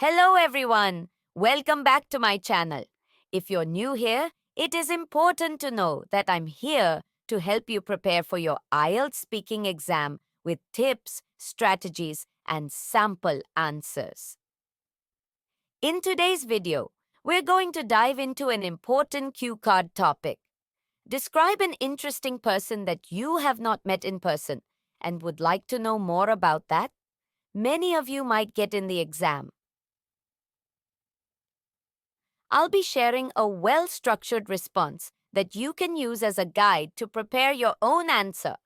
Hello everyone! Welcome back to my channel. If you're new here, it is important to know that I'm here to help you prepare for your IELTS speaking exam with tips, strategies, and sample answers. In today's video, we're going to dive into an important cue card topic. Describe an interesting person that you have not met in person and would like to know more about that. Many of you might get in the exam. I'll be sharing a well-structured response that you can use as a guide to prepare your own answer.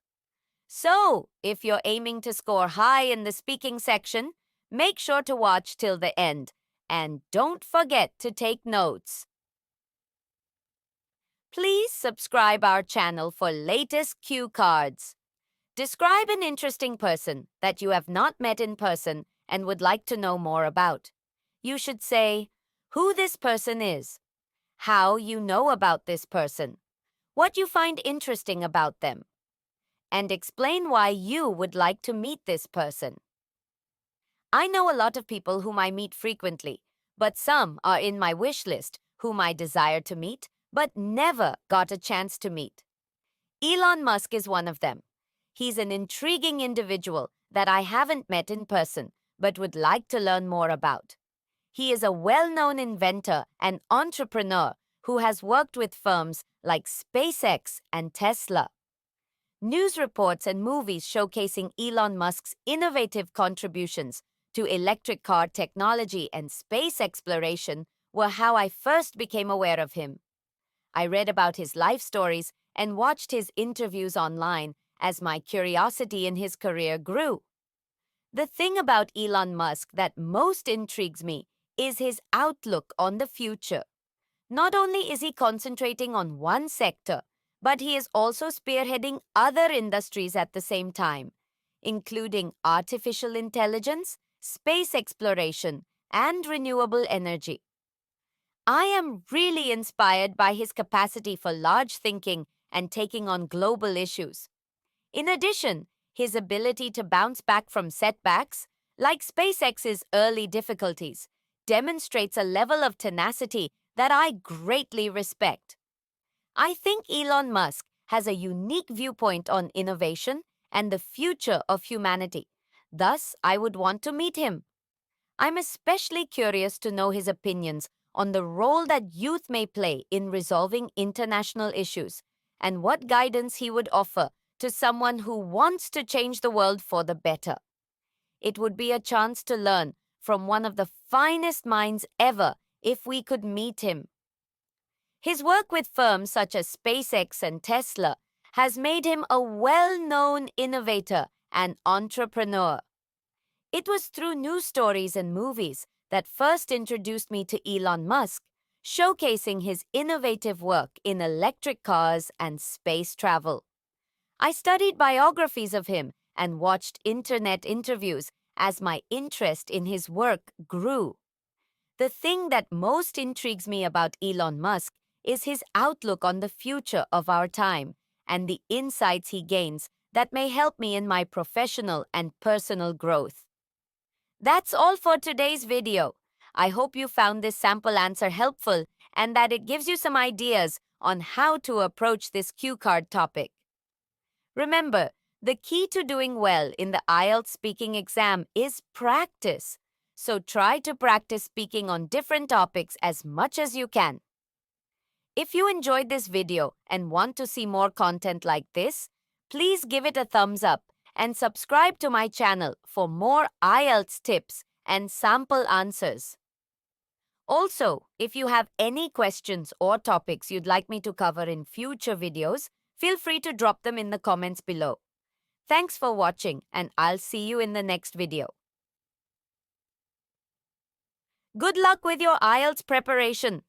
So, if you're aiming to score high in the speaking section, make sure to watch till the end. And don't forget to take notes. Please subscribe our channel for latest cue cards. Describe an interesting person that you have not met in person and would like to know more about. You should say who this person is, how you know about this person, what you find interesting about them, and explain why you would like to meet this person. I know a lot of people whom I meet frequently, but some are in my wish list whom I desire to meet but never got a chance to meet. Elon Musk is one of them. He's an intriguing individual that I haven't met in person but would like to learn more about. He is a well-known inventor and entrepreneur who has worked with firms like SpaceX and Tesla. News reports and movies showcasing Elon Musk's innovative contributions to electric car technology and space exploration were how I first became aware of him. I read about his life stories and watched his interviews online as my curiosity in his career grew. The thing about Elon Musk that most intrigues me is his outlook on the future. Not only is he concentrating on one sector, but he is also spearheading other industries at the same time, including artificial intelligence, space exploration, and renewable energy. I am really inspired by his capacity for large thinking and taking on global issues. In addition, his ability to bounce back from setbacks, like SpaceX's early difficulties, demonstrates a level of tenacity that I greatly respect. I think Elon Musk has a unique viewpoint on innovation and the future of humanity. Thus, I would want to meet him. I'm especially curious to know his opinions on the role that youth may play in resolving international issues and what guidance he would offer to someone who wants to change the world for the better. It would be a chance to learn from one of the finest minds ever if we could meet him. His work with firms such as SpaceX and Tesla has made him a well-known innovator and entrepreneur. It was through news stories and movies that first introduced me to Elon Musk, showcasing his innovative work in electric cars and space travel. I studied biographies of him and watched internet interviews as my interest in his work grew. The thing that most intrigues me about Elon Musk is his outlook on the future of our time and the insights he gains that may help me in my professional and personal growth. That's all for today's video. I hope you found this sample answer helpful and that it gives you some ideas on how to approach this cue card topic. Remember, the key to doing well in the IELTS speaking exam is practice. So try to practice speaking on different topics as much as you can. If you enjoyed this video and want to see more content like this, please give it a thumbs up and subscribe to my channel for more IELTS tips and sample answers. Also, if you have any questions or topics you'd like me to cover in future videos, feel free to drop them in the comments below. Thanks for watching, and I'll see you in the next video. Good luck with your IELTS preparation.